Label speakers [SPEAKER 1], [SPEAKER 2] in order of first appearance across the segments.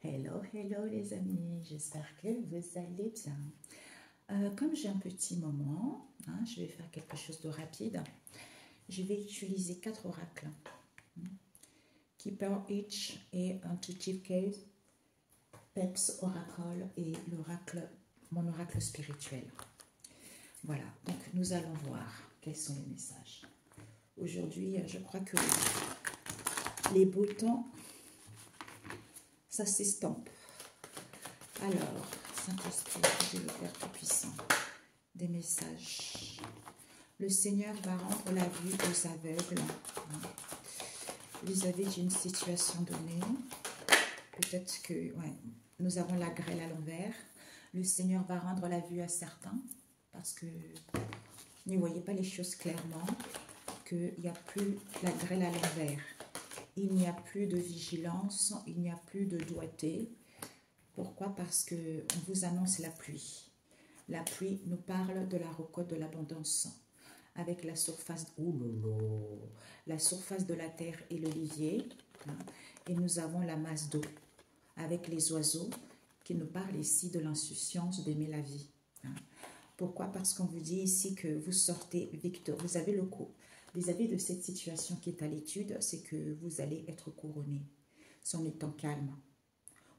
[SPEAKER 1] Hello, hello les amis, j'espère que vous allez bien. Comme j'ai un petit moment, je vais faire quelque chose de rapide. Je vais utiliser 4 oracles. Keeper Itch et Intuitive Case, Peps Oracle et mon oracle spirituel. Voilà, donc nous allons voir quels sont les messages. Aujourd'hui, je crois que les beaux temps, ça s'estompe. Alors, Saint-Esprit, Dieu le Père Tout-Puissant, des messages. Le Seigneur va rendre la vue aux aveugles vis-à-vis d'une situation donnée. Peut-être que nous avons la grêle à l'envers. Le Seigneur va rendre la vue à certains parce que ne voyez pas les choses clairement, qu'il n'y a plus la grêle à l'envers. Il n'y a plus de vigilance, il n'y a plus de doigté. Pourquoi? Parce qu'on vous annonce la pluie. La pluie nous parle de la récolte de l'abondance. Avec la surface, la surface de la terre et l'olivier. Et nous avons la masse d'eau avec les oiseaux qui nous parlent ici de l'insouciance d'aimer la vie. Pourquoi? Parce qu'on vous dit ici que vous sortez victorieux. Vous avez le coup. Vis-à-vis de cette situation qui est à l'étude, c'est que vous allez être couronné, en étant calme,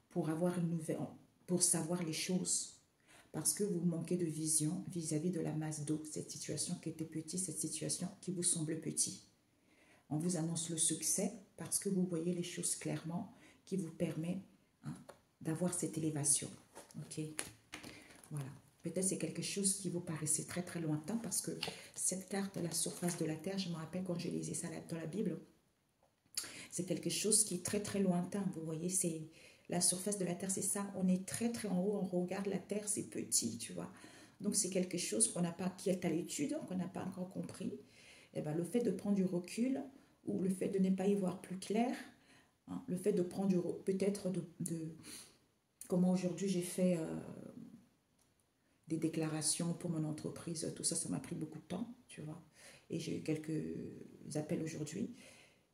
[SPEAKER 1] pour avoir une nouvelle, pour savoir les choses, parce que vous manquez de vision vis-à-vis de la masse d'eau, cette situation qui était petite, cette situation qui vous semble petite. On vous annonce le succès parce que vous voyez les choses clairement, qui vous permet d'avoir cette élévation. Ok, voilà. Peut-être c'est quelque chose qui vous paraissait très très lointain parce que cette carte, la surface de la terre, je me rappelle quand j'ai lisé ça dans la Bible, c'est quelque chose qui est très très lointain. Vous voyez, c'est la surface de la terre, c'est ça. On est très très en haut, on regarde la terre, c'est petit, tu vois. Donc c'est quelque chose qu'on n'a pas, qui est à l'étude, qu'on n'a pas encore compris. Et ben, le fait de prendre du recul ou le fait de ne pas y voir plus clair, le fait de prendre peut-être comment aujourd'hui j'ai fait des déclarations pour mon entreprise, tout ça, ça m'a pris beaucoup de temps, tu vois. Et j'ai eu quelques appels aujourd'hui.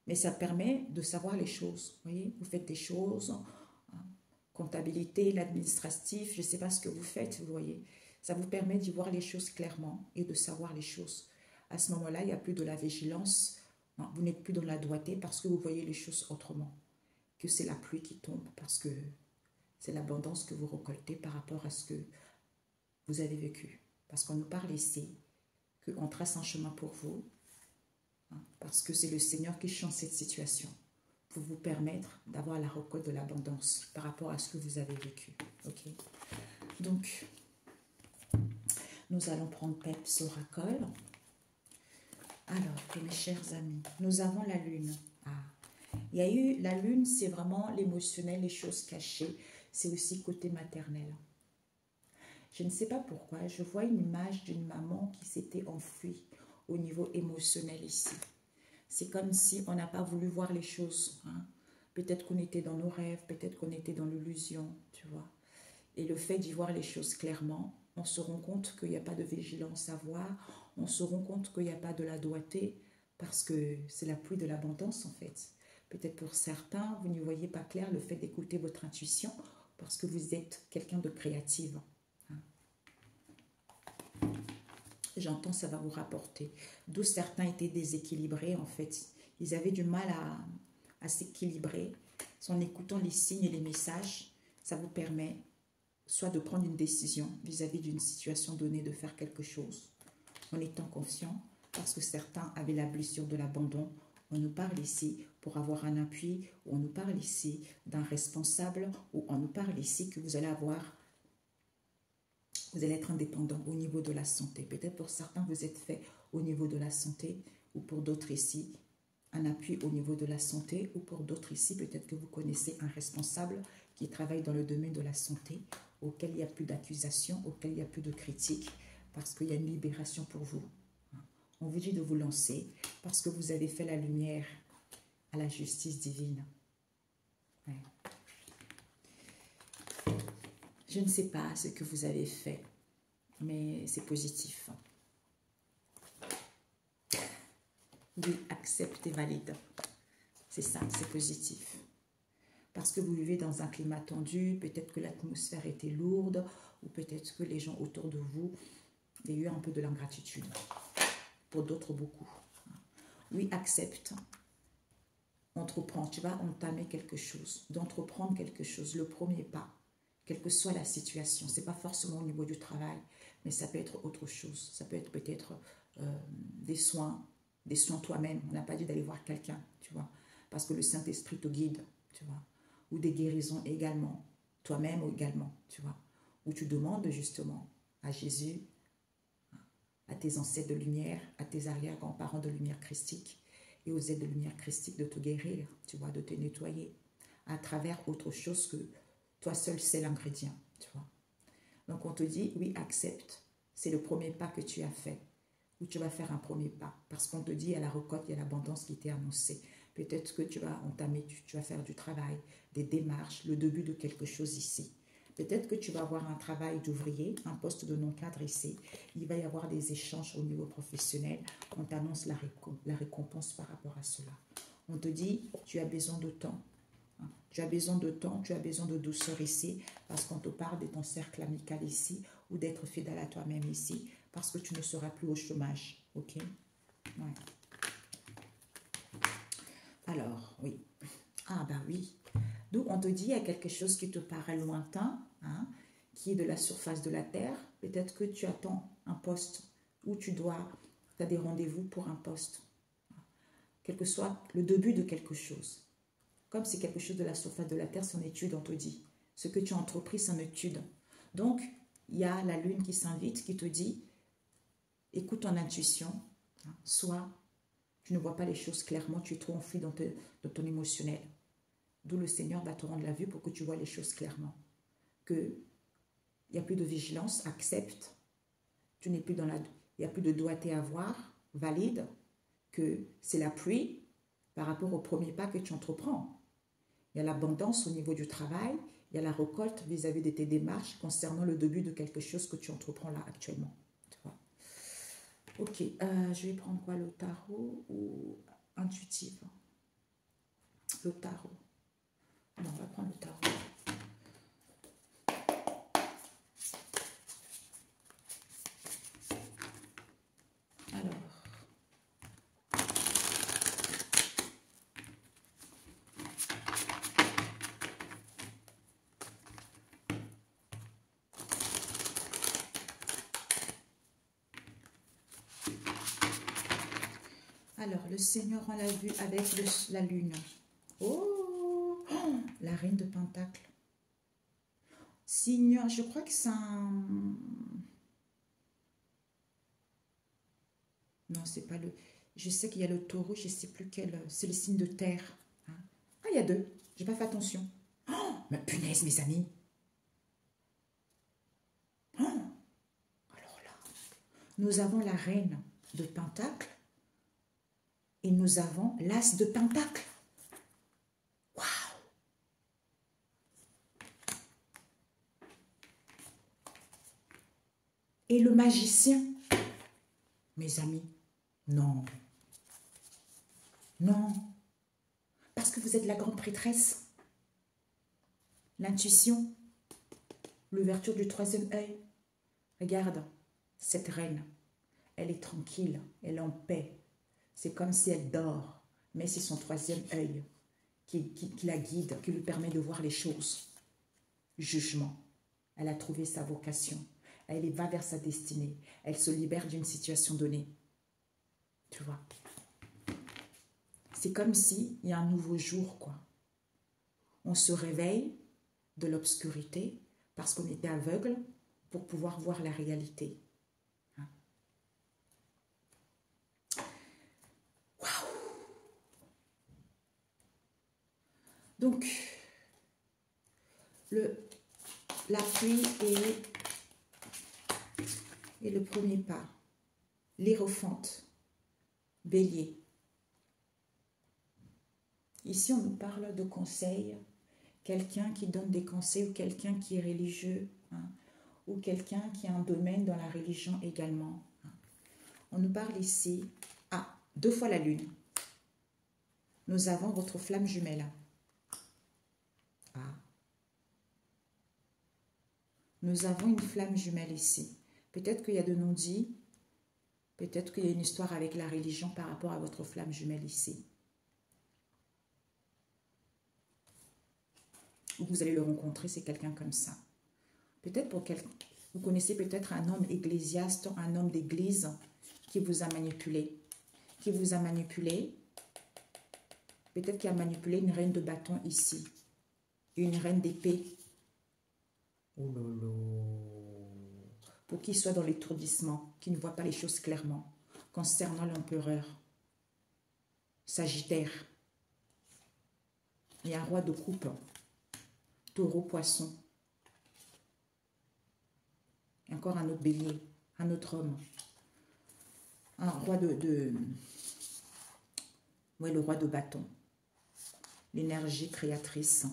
[SPEAKER 1] Mais ça permet de savoir les choses. Vous voyez, vous faites des choses, comptabilité, l'administratif, je ne sais pas ce que vous faites, vous voyez. Ça vous permet d'y voir les choses clairement et de savoir les choses. À ce moment-là, il n'y a plus de la vigilance. Vous n'êtes plus dans la doigté parce que vous voyez les choses autrement. Que c'est la pluie qui tombe parce que c'est l'abondance que vous récoltez par rapport à ce que vous avez vécu. Parce qu'on nous parle ici qu'on trace un chemin pour vous, parce que c'est le Seigneur qui change cette situation pour vous permettre d'avoir la récolte de l'abondance par rapport à ce que vous avez vécu. Ok. Donc, nous allons prendre Peps Oracle. Alors, mes chers amis, nous avons la lune. Il y a eu la lune, c'est vraiment l'émotionnel, les choses cachées. C'est aussi côté maternel. Je ne sais pas pourquoi, je vois une image d'une maman qui s'était enfuie au niveau émotionnel ici. C'est comme si on n'a pas voulu voir les choses. Peut-être qu'on était dans nos rêves, peut-être qu'on était dans l'illusion, tu vois. Et le fait d'y voir les choses clairement, on se rend compte qu'il n'y a pas de vigilance à voir, on se rend compte qu'il n'y a pas de la doigté, parce que c'est la pluie de l'abondance en fait. Peut-être pour certains, vous n'y voyez pas clair le fait d'écouter votre intuition, parce que vous êtes quelqu'un de créative. J'entends, ça va vous rapporter. D'où certains étaient déséquilibrés, en fait. Ils avaient du mal à s'équilibrer. En écoutant les signes et les messages, ça vous permet soit de prendre une décision vis-à-vis d'une situation donnée, de faire quelque chose, en étant confiant, parce que certains avaient la blessure de l'abandon. On nous parle ici pour avoir un appui, ou on nous parle ici d'un responsable, ou on nous parle ici que vous allez avoir... Vous allez être indépendant au niveau de la santé. Peut-être pour certains, vous êtes fait au niveau de la santé, ou pour d'autres ici, un appui au niveau de la santé, ou pour d'autres ici, peut-être que vous connaissez un responsable qui travaille dans le domaine de la santé, auquel il n'y a plus d'accusation, auquel il n'y a plus de critique, parce qu'il y a une libération pour vous. On vous dit de vous lancer, parce que vous avez fait la lumière à la justice divine. Ouais. Je ne sais pas ce que vous avez fait, mais c'est positif. Oui, accepte et valide. C'est ça, c'est positif. parce que vous vivez dans un climat tendu, peut-être que l'atmosphère était lourde, ou peut-être que les gens autour de vous, il y a eu un peu de l'ingratitude. Pour d'autres, beaucoup. Oui, accepte. Entreprends. Tu vas entamer quelque chose. D'entreprendre quelque chose. Le premier pas. Quelle que soit la situation. Ce n'est pas forcément au niveau du travail, mais ça peut être autre chose. Ça peut être peut-être des soins toi-même. On n'a pas dit d'aller voir quelqu'un, tu vois, parce que le Saint-Esprit te guide, tu vois. Ou des guérisons également, toi-même également, tu vois. Où tu demandes justement à Jésus, à tes ancêtres de lumière, à tes arrière-grands-parents de lumière christique et aux aides de lumière christique de te guérir, tu vois, de te nettoyer à travers autre chose que toi seul c'est l'ingrédient, tu vois. Donc on te dit, oui, accepte. C'est le premier pas que tu as fait. Ou tu vas faire un premier pas. Parce qu'on te dit, il y a la récolte, il y a l'abondance qui t'est annoncée. Peut-être que tu vas entamer, tu vas faire du travail, des démarches, le début de quelque chose ici. Peut-être que tu vas avoir un travail d'ouvrier, un poste de non-cadre ici. Il va y avoir des échanges au niveau professionnel. On t'annonce la récompense par rapport à cela. On te dit, tu as besoin de temps. Tu as besoin de temps, tu as besoin de douceur ici, parce qu'on te parle de ton cercle amical ici, ou d'être fidèle à toi-même ici, parce que tu ne seras plus au chômage, ok? Ouais. Alors, oui. Ah, bah oui. Donc, on te dit, il y a quelque chose qui te paraît lointain, hein, qui est de la surface de la terre. Peut-être que tu attends un poste, ou tu as des rendez-vous pour un poste. Quel que soit le début de quelque chose. Comme c'est quelque chose de la surface de la terre, c'est en étude, on te dit. Ce que tu as entrepris, c'est en étude. Donc, il y a la lune qui s'invite, qui te dit, écoute ton intuition, hein, soit tu ne vois pas les choses clairement, tu es trop enfui dans ton émotionnel. D'où le Seigneur va te rendre la vue pour que tu vois les choses clairement. Il n'y a plus de vigilance, accepte. Tu n'es plus il n'y a plus de doigté à voir, valide, que c'est la pluie par rapport au premier pas que tu entreprends. Il y a l'abondance au niveau du travail, il y a la récolte vis-à-vis de tes démarches concernant le début de quelque chose que tu entreprends là actuellement. Tu vois. Ok, je vais prendre quoi, le tarot ou intuitive? Le tarot. Non, on va prendre le tarot. Alors, le Seigneur, on l'a vu avec la lune. Oh, la reine de Pentacle. Signe, je crois que c'est un... Non, c'est pas le... Je sais qu'il y a le taureau, je ne sais plus quel... C'est le signe de terre. Hein? Ah, il y a deux. J'ai pas fait attention. Oh, mais punaise, mes amis. Oh, alors là, nous avons la reine de Pentacle et nous avons l'as de Pentacle. Waouh! Et le magicien, mes amis, non. Non. Parce que vous êtes la grande prêtresse. L'intuition, l'ouverture du troisième œil. Regarde, cette reine, elle est tranquille, elle est en paix. C'est comme si elle dort, mais c'est son troisième œil qui la guide, qui lui permet de voir les choses. Jugement. Elle a trouvé sa vocation. Elle va vers sa destinée. Elle se libère d'une situation donnée. Tu vois. C'est comme s'il y a un nouveau jour, quoi. On se réveille de l'obscurité parce qu'on était aveugle pour pouvoir voir la réalité. Hein? Waouh! Donc, la pluie est le premier pas. L'Hiérophante, Bélier. Ici, on nous parle de conseils. Quelqu'un qui donne des conseils ou quelqu'un qui est religieux, hein, ou quelqu'un qui a un domaine dans la religion également. Hein. On nous parle ici, 2 fois la lune. Nous avons votre flamme jumelle. Nous avons une flamme jumelle ici. Peut-être qu'il y a de non-dits. Peut-être qu'il y a une histoire avec la religion par rapport à votre flamme jumelle ici. Ou vous allez le rencontrer, c'est quelqu'un comme ça. Peut-être pour quelqu'un, vous connaissez peut-être un homme ecclésiaste, un homme d'église qui vous a manipulé. Qui vous a manipulé. Peut-être qu'il a manipulé une reine de bâton ici. Une reine d'épée. Oh là là. Pour qu'il soit dans l'étourdissement, qu'il ne voit pas les choses clairement. Concernant l'empereur. Sagittaire. Il y a un roi de coupe. Taureau, poisson. Et encore un autre bélier. Un autre homme. Un roi oui, le roi de bâton. L'énergie créatrice.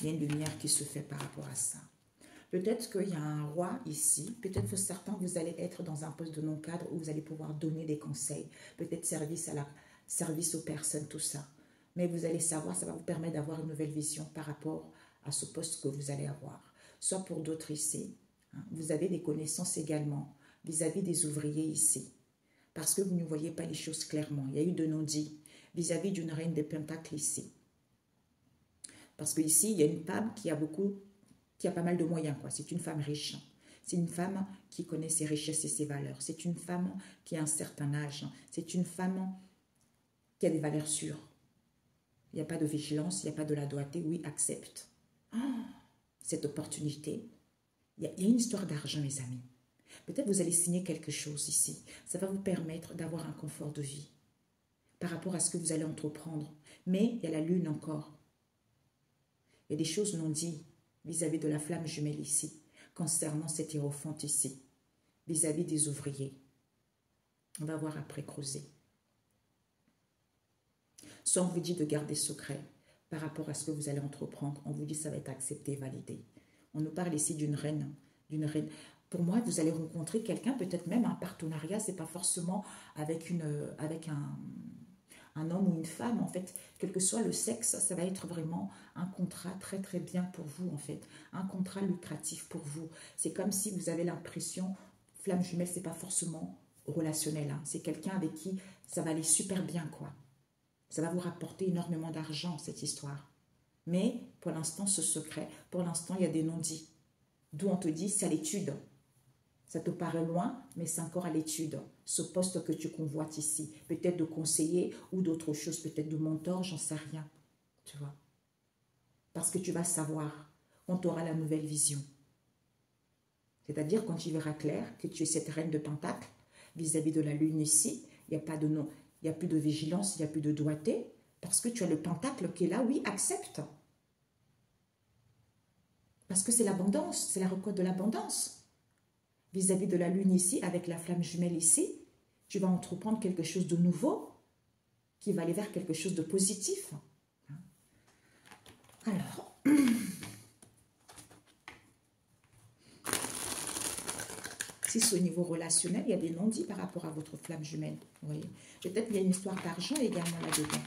[SPEAKER 1] Il y a une lumière qui se fait par rapport à ça. Peut-être qu'il y a un roi ici. Peut-être que certains, vous allez être dans un poste de non-cadre où vous allez pouvoir donner des conseils. Peut-être service aux personnes, tout ça. Mais vous allez savoir, ça va vous permettre d'avoir une nouvelle vision par rapport à ce poste que vous allez avoir. Soit pour d'autres ici, hein, vous avez des connaissances également vis-à-vis des ouvriers ici. Parce que vous ne voyez pas les choses clairement. Il y a eu de non-dits vis-à-vis d'une reine des pentacles ici. Parce qu'ici, il y a une femme qui a pas mal de moyens, quoi. C'est une femme riche. C'est une femme qui connaît ses richesses et ses valeurs. C'est une femme qui a un certain âge. C'est une femme qui a des valeurs sûres. Il n'y a pas de vigilance, il n'y a pas de la doigté. Oui, accepte cette opportunité. Il y a une histoire d'argent, mes amis. Peut-être vous allez signer quelque chose ici. Ça va vous permettre d'avoir un confort de vie par rapport à ce que vous allez entreprendre. Mais il y a la lune encore. Il y a des choses non dites vis-à-vis de la flamme jumelle ici, concernant cette hiérophante ici, vis-à-vis des ouvriers. On va voir après creuser. Soit on vous dit de garder secret par rapport à ce que vous allez entreprendre. On vous dit que ça va être accepté, validé. On nous parle ici d'une reine. Pour moi, vous allez rencontrer quelqu'un, peut-être même un partenariat. Ce n'est pas forcément avec un homme ou une femme. En fait, quel que soit le sexe, ça va être vraiment un contrat très très bien pour vous, en fait. Un contrat lucratif pour vous. C'est comme si vous avez l'impression, flamme jumelle, ce n'est pas forcément relationnel. Hein. C'est quelqu'un avec qui ça va aller super bien, quoi. Ça va vous rapporter énormément d'argent, cette histoire. Mais, pour l'instant, ce secret, pour l'instant, il y a des non-dits. D'où on te dit, c'est à l'étude. Ça te paraît loin, mais c'est encore à l'étude. Ce poste que tu convoites ici, peut-être de conseiller ou d'autres choses, peut-être de mentor, j'en sais rien. Tu vois. Parce que tu vas savoir quand tu auras la nouvelle vision. C'est-à-dire quand tu verras clair que tu es cette reine de pentacle vis-à-vis de la lune ici, il n'y a pas de non. Il n'y a plus de vigilance, il n'y a plus de doigté, parce que tu as le pentacle qui est là, oui, accepte. Parce que c'est l'abondance, c'est la récolte de l'abondance. Vis-à-vis de la lune ici, avec la flamme jumelle ici, tu vas entreprendre quelque chose de nouveau, qui va aller vers quelque chose de positif. Alors, si c'est au niveau relationnel, il y a des non-dits par rapport à votre flamme jumelle. Vous voyez, peut-être qu'il y a une histoire d'argent également là-dedans.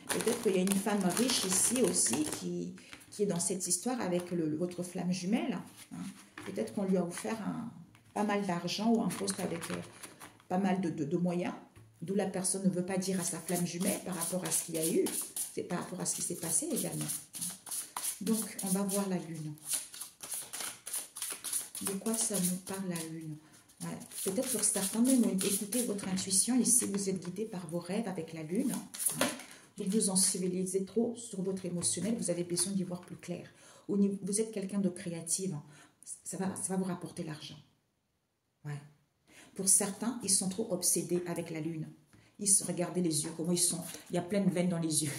[SPEAKER 1] Peut-être qu'il y a une femme riche ici aussi qui est dans cette histoire avec votre flamme jumelle. Hein. Peut-être qu'on lui a offert pas mal d'argent ou un poste avec pas mal de moyens, d'où la personne ne veut pas dire à sa flamme jumelle par rapport à ce qu'il y a eu, c'est par rapport à ce qui s'est passé également. Donc, on va voir la lune. De quoi ça nous parle la lune? Ouais. Peut-être pour certains même, écoutez votre intuition ici, vous êtes guidé par vos rêves avec la lune. Hein. Vous vous sensibilisez trop sur votre émotionnel, vous avez besoin d'y voir plus clair. Vous êtes quelqu'un de créative, ça va vous rapporter l'argent. Ouais. Pour certains, ils sont trop obsédés avec la lune. Regardez les yeux, comment ils sont. Il y a plein de veines dans les yeux.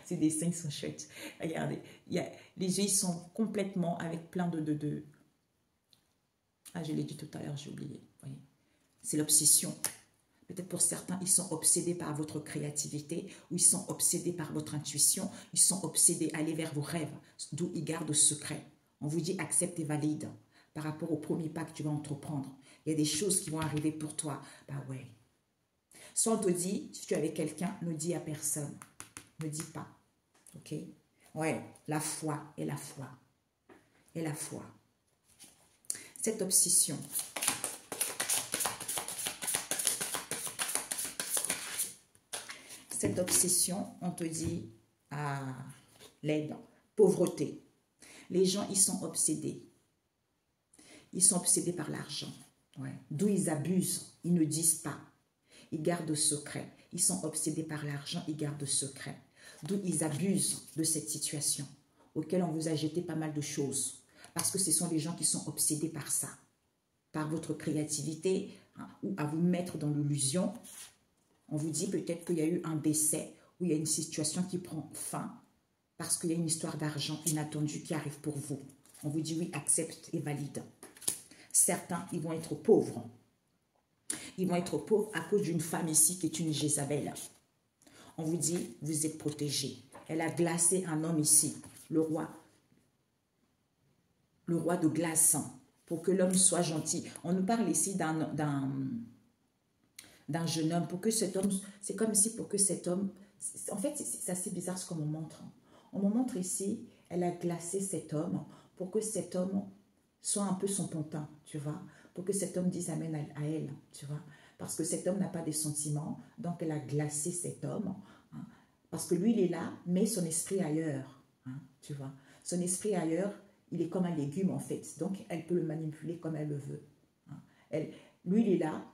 [SPEAKER 1] Ces dessins, ils sont chouettes. Regardez, les yeux, ils sont complètement avec plein de... Ah, je l'ai dit tout à l'heure, j'ai oublié. C'est l'obsession. Peut-être pour certains, ils sont obsédés par votre créativité ou ils sont obsédés par votre intuition. Ils sont obsédés à aller vers vos rêves, d'où ils gardent secret. On vous dit accepte et valide. par rapport au premier pas que tu vas entreprendre. Il y a des choses qui vont arriver pour toi. Bah ouais. Soit on te dit, si tu es avec quelqu'un, ne dis à personne. Ne dis pas. Ok? Ouais, la foi et la foi. Et la foi. Cette obsession. Cette obsession, on te dit, ah, l'aide, pauvreté. Les gens, ils sont obsédés. Ils sont obsédés par l'argent. Ouais. D'où ils abusent, ils ne disent pas. Ils gardent secret. Ils sont obsédés par l'argent, ils gardent secret. D'où ils abusent de cette situation, auquel on vous a jeté pas mal de choses. Parce que ce sont des gens qui sont obsédés par ça. Par votre créativité, hein, ou à vous mettre dans l'illusion. On vous dit peut-être qu'il y a eu un décès, ou il y a une situation qui prend fin, parce qu'il y a une histoire d'argent inattendue qui arrive pour vous. On vous dit oui, accepte et valide. Certains, ils vont être pauvres. Ils vont être pauvres à cause d'une femme ici qui est une Jézabel. On vous dit, vous êtes protégés. Elle a glacé un homme ici, le roi de glace, pour que l'homme soit gentil. On nous parle ici d'un jeune homme, pour que cet homme, c'est comme si pour que cet homme, en fait c'est assez bizarre ce qu'on me montre. On me montre ici, elle a glacé cet homme pour que cet homme soit un peu son pantin, tu vois, pour que cet homme dise amen à elle, tu vois, parce que cet homme n'a pas de sentiments, donc elle a glacé cet homme, hein, parce que lui il est là, mais son esprit ailleurs, hein, tu vois, son esprit ailleurs, il est comme un légume en fait, donc elle peut le manipuler comme elle le veut. Hein. Lui il est là,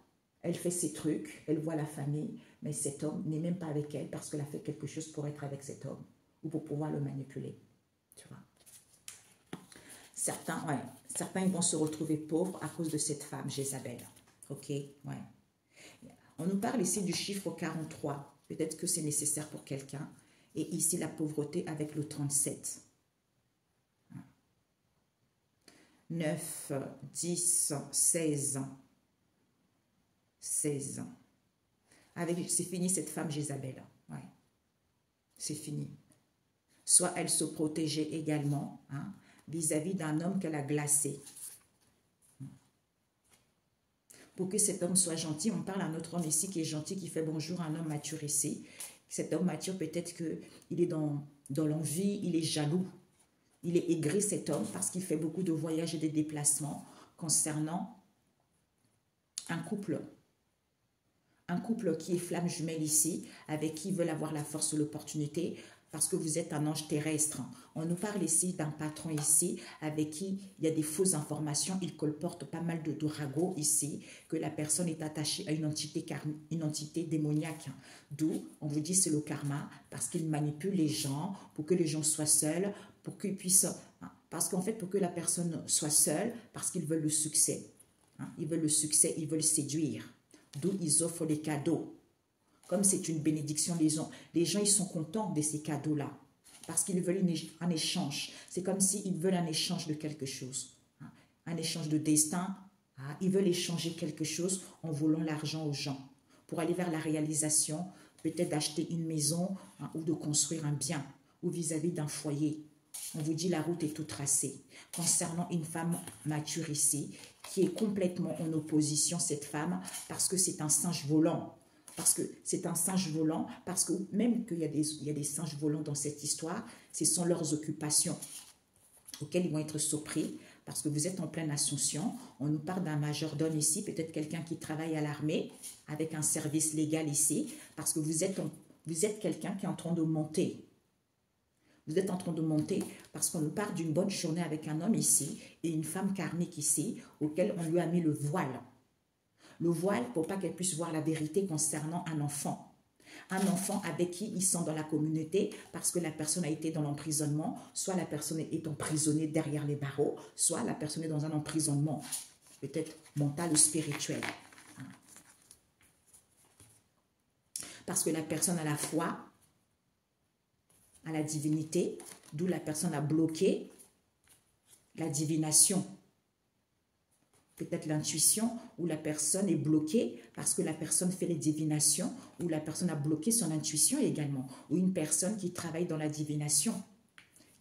[SPEAKER 1] elle fait ses trucs, elle voit la famille, mais cet homme n'est même pas avec elle parce qu'elle a fait quelque chose pour être avec cet homme ou pour pouvoir le manipuler, tu vois. Certains, ouais, certains ils vont se retrouver pauvres à cause de cette femme, Jézabel. Ok, ouais. On nous parle ici du chiffre 43. Peut-être que c'est nécessaire pour quelqu'un. Et ici, la pauvreté avec le 37. 9, 10, 16. 16. C'est fini cette femme Jézabel. Ouais. C'est fini. Soit elle se protégeait également, hein, vis-à-vis d'un homme qu'elle a glacé. Pour que cet homme soit gentil, on parle à un autre homme ici qui est gentil, qui fait bonjour à un homme mature ici. Cet homme mature, peut-être qu'il est dans l'envie, il est jaloux. Il est aigri cet homme parce qu'il fait beaucoup de voyages et de déplacements concernant un couple. Un couple qui est flamme jumelle ici, avec qui ils veulent avoir la force ou l'opportunité, parce que vous êtes un ange terrestre. On nous parle ici d'un patron ici, avec qui il y a des fausses informations, il colporte pas mal de ragots ici, que la personne est attachée à une entité démoniaque. D'où, on vous dit, c'est le karma, parce qu'il manipule les gens, pour que les gens soient seuls, pour qu'ils puissent... Parce qu'en fait, pour que la personne soit seule, parce qu'ils veulent le succès. Ils veulent le succès, ils veulent séduire. D'où ils offrent des cadeaux. Comme c'est une bénédiction, les gens ils sont contents de ces cadeaux-là. Parce qu'ils veulent un échange. C'est comme s'ils veulent un échange de quelque chose. Un échange de destin. Ils veulent échanger quelque chose en volant l'argent aux gens. Pour aller vers la réalisation, peut-être d'acheter une maison ou de construire un bien. Ou vis-à-vis d'un foyer. On vous dit la route est toute tracée. Concernant une femme mature ici, qui est complètement en opposition, cette femme, parce que c'est un singe volant. Parce que c'est un singe volant, parce que même qu'il y a des singes volants dans cette histoire, ce sont leurs occupations auxquelles ils vont être surpris, parce que vous êtes en pleine ascension. On nous parle d'un majordome ici, peut-être quelqu'un qui travaille à l'armée, avec un service légal ici, parce que vous êtes quelqu'un qui est en train de monter. Vous êtes en train de monter parce qu'on nous parle d'une bonne journée avec un homme ici et une femme karmique ici, auquel on lui a mis le voile. Le voile pour pas qu'elle puisse voir la vérité concernant un enfant. Un enfant avec qui ils sont dans la communauté parce que la personne a été dans l'emprisonnement, soit la personne est emprisonnée derrière les barreaux, soit la personne est dans un emprisonnement, peut-être mental ou spirituel. Parce que la personne a la foi, à la divinité, d'où la personne a bloqué la divination. Peut-être l'intuition, où la personne est bloquée parce que la personne fait les divinations, ou la personne a bloqué son intuition également. Ou une personne qui travaille dans la divination,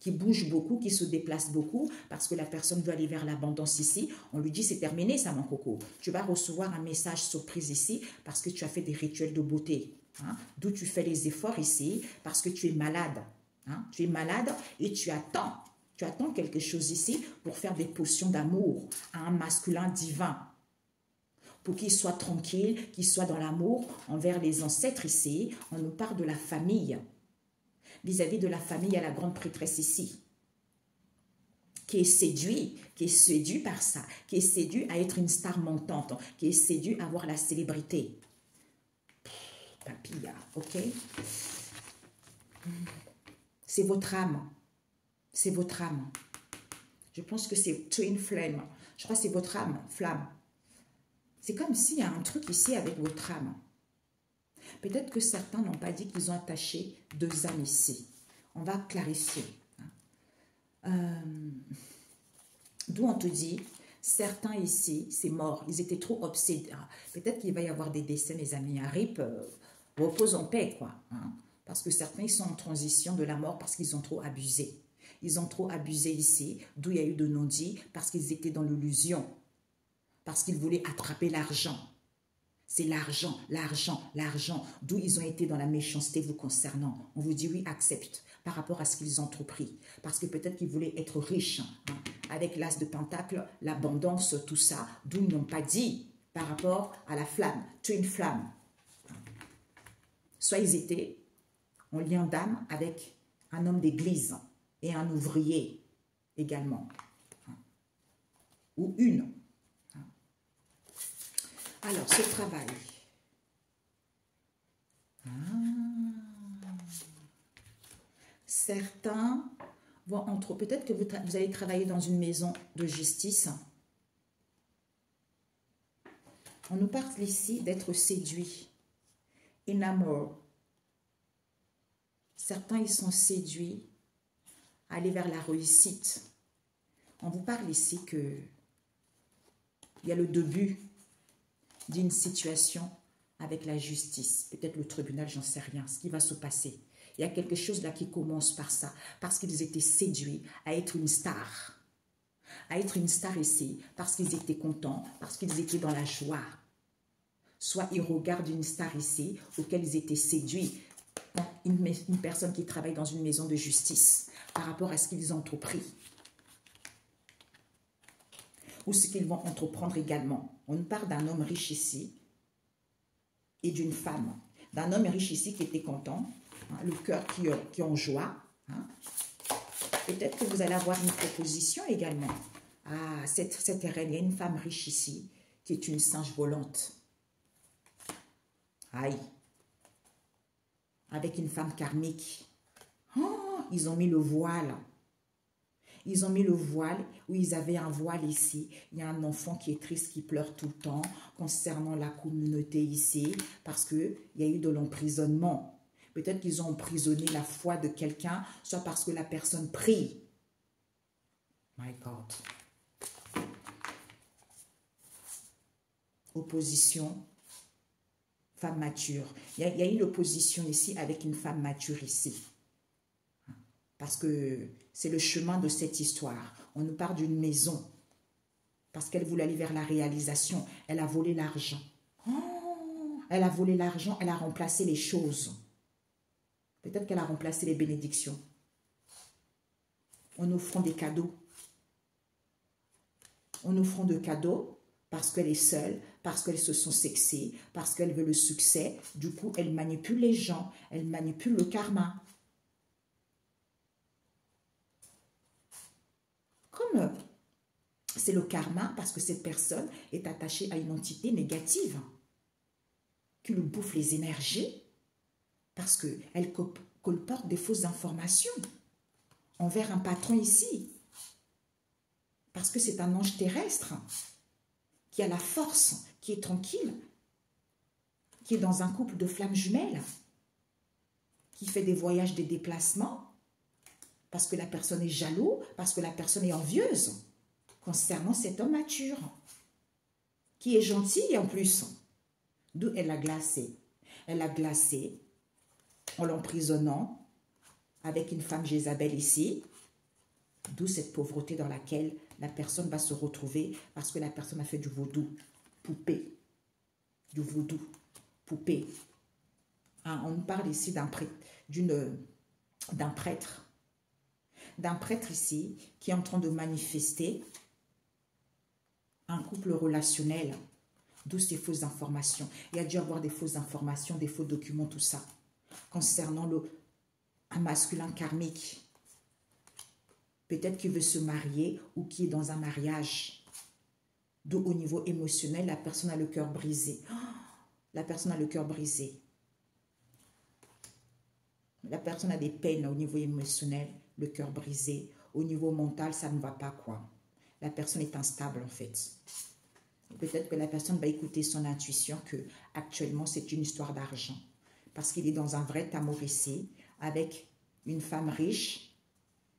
[SPEAKER 1] qui bouge beaucoup, qui se déplace beaucoup, parce que la personne veut aller vers l'abondance ici. On lui dit, c'est terminé ça, mon coco. Tu vas recevoir un message surprise ici, parce que tu as fait des rituels de beauté. Hein? D'où tu fais les efforts ici, parce que tu es malade. Hein? Tu es malade et tu attends. Tu attends quelque chose ici pour faire des potions d'amour à un masculin divin. Pour qu'il soit tranquille, qu'il soit dans l'amour envers les ancêtres ici. On nous parle de la famille. Vis-à-vis de la famille, il y a la grande prêtresse ici, qui est séduit par ça, qui est séduit à être une star montante, qui est séduit à avoir la célébrité. Papilla, ok? C'est votre âme. C'est votre âme. Je pense que c'est Twin Flame. Je crois que c'est votre âme, flamme. C'est comme s'il y a un truc ici avec votre âme. Peut-être que certains n'ont pas dit qu'ils ont attaché 2 âmes ici. On va clarifier. D'où on te dit, certains ici, c'est mort. Ils étaient trop obsédés. Peut-être qu'il va y avoir des décès, mes amis. Un RIP, repose en paix, quoi. Hein? Parce que certains, ils sont en transition de la mort parce qu'ils ont trop abusé. Ils ont trop abusé ici, d'où il y a eu de non-dits, parce qu'ils étaient dans l'illusion. Parce qu'ils voulaient attraper l'argent. C'est l'argent, l'argent, l'argent. D'où ils ont été dans la méchanceté vous concernant. On vous dit oui, accepte par rapport à ce qu'ils ont entrepris. Parce que peut-être qu'ils voulaient être riches. Hein, avec l'as de pentacle, l'abondance, tout ça. D'où ils n'ont pas dit par rapport à la flamme, twin flamme. Soit ils étaient en lien d'âme avec un homme d'église et un ouvrier également. Ou une. Alors, ce travail. Certains vont entre... Peut-être que vous allez travailler dans une maison de justice. On nous parle ici d'être séduit. Enamour. Certains, ils sont séduits à aller vers la réussite. On vous parle ici que il y a le début d'une situation avec la justice, peut-être le tribunal, j'en sais rien, ce qui va se passer. Il y a quelque chose là qui commence par ça, parce qu'ils étaient séduits à être une star. À être une star ici, parce qu'ils étaient contents, parce qu'ils étaient dans la joie. Soit ils regardent une star ici, auquel ils étaient séduits. Une personne qui travaille dans une maison de justice, par rapport à ce qu'ils ont entrepris. Ou ce qu'ils vont entreprendre également. On parle d'un homme riche ici et d'une femme. D'un homme riche ici qui était content, hein, le cœur qui en joie. Hein. Peut-être que vous allez avoir une proposition également. Ah, cette reine, il y a une femme riche ici qui est une singe volante. Aïe. Avec une femme karmique. Oh, ils ont mis le voile. Ils ont mis le voile, où ils avaient un voile ici. Il y a un enfant qui est triste, qui pleure tout le temps concernant la communauté ici, parce qu'il y a eu de l'emprisonnement. Peut-être qu'ils ont emprisonné la foi de quelqu'un, soit parce que la personne prie. My God. Opposition, femme mature. Il y a eu l'opposition ici avec une femme mature ici. Parce que c'est le chemin de cette histoire. On nous parle d'une maison. Parce qu'elle voulait aller vers la réalisation. Elle a volé l'argent. Oh, elle a volé l'argent, elle a remplacé les choses. Peut-être qu'elle a remplacé les bénédictions. En offrant des cadeaux. En offrant des cadeaux parce qu'elle est seule, parce qu'elle se sent sexée, parce qu'elle veut le succès. Du coup, elle manipule les gens. Elle manipule le karma. Comme c'est le karma, parce que cette personne est attachée à une entité négative qui lui bouffe les énergies, parce qu'elle colporte des fausses informations envers un patron ici, parce que c'est un ange terrestre qui a la force, qui est tranquille, qui est dans un couple de flammes jumelles, qui fait des voyages, des déplacements, parce que la personne est jaloux, parce que la personne est envieuse concernant cet homme mature, qui est gentil en plus. D'où elle l'a glacé. Elle l'a glacé en l'emprisonnant avec une femme Jézabel ici, D'où cette pauvreté dans laquelle la personne va se retrouver parce que la personne a fait du vaudou, poupée, du vaudou, poupée. Hein, on nous parle ici d'un prêtre ici qui est en train de manifester un couple relationnel, d'où ces fausses informations. Il y a dû avoir des fausses informations, des faux documents, tout ça, concernant un masculin karmique. Peut-être qu'il veut se marier ou qui est dans un mariage. D'où au niveau émotionnel, la personne a le cœur brisé. La personne a le cœur brisé. La personne a des peines au niveau émotionnel, le cœur brisé. Au niveau mental, ça ne va pas, quoi. La personne est instable, en fait. Peut-être que la personne va écouter son intuition que actuellement c'est une histoire d'argent. Parce qu'il est dans un vrai amour ici, avec une femme riche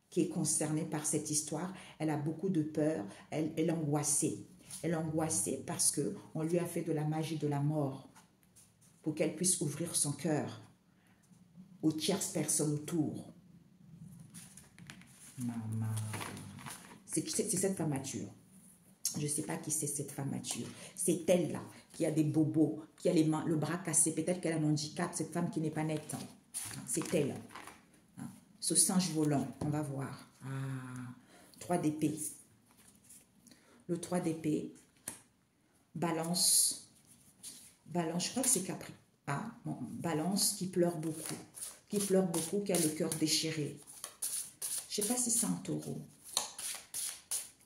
[SPEAKER 1] qui est concernée par cette histoire. Elle a beaucoup de peur, elle est angoissée. Elle est angoissée parce qu'on lui a fait de la magie de la mort pour qu'elle puisse ouvrir son cœur aux tierces personnes autour. Maman. C'est cette femme mature. Je ne sais pas qui c'est cette femme mature. C'est elle-là qui a des bobos, qui a le bras cassé. Peut-être qu'elle a un handicap, cette femme qui n'est pas nette. C'est elle. Ce singe volant, on va voir. 3 d'épée. Le 3 d'épée. Balance. Balance, je crois que c'est Capri. Bon, Balance qui pleure beaucoup. Qui pleure beaucoup, qui a le cœur déchiré. Je ne sais pas si c'est un taureau.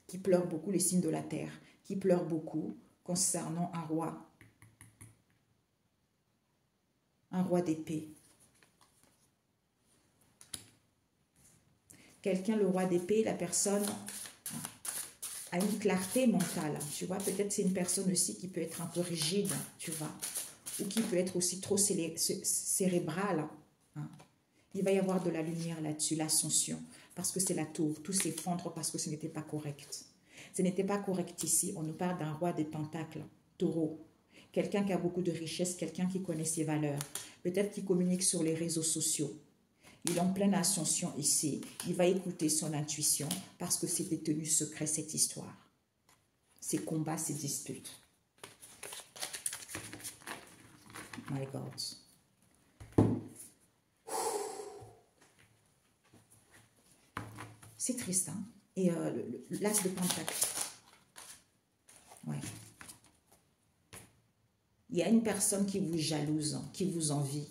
[SPEAKER 1] Qui pleure beaucoup, les signes de la terre. Qui pleure beaucoup concernant un roi. Un roi d'épée. Quelqu'un, le roi d'épée, la personne a une clarté mentale. Tu vois, peut-être c'est une personne aussi qui peut être un peu rigide, tu vois. Ou qui peut être aussi trop cérébrale. Il va y avoir de la lumière là-dessus, l'ascension. Parce que c'est la tour, tout s'effondre parce que ce n'était pas correct. Ce n'était pas correct ici. On nous parle d'un roi des pentacles, taureau. Quelqu'un qui a beaucoup de richesse, quelqu'un qui connaît ses valeurs. Peut-être qui communique sur les réseaux sociaux. Il est en pleine ascension ici. Il va écouter son intuition parce que c'est détenu secret cette histoire. Ces combats, ces disputes. My God. C'est triste, hein? Et l'as de pentacle. Ouais. Il y a une personne qui vous jalouse, qui vous envie.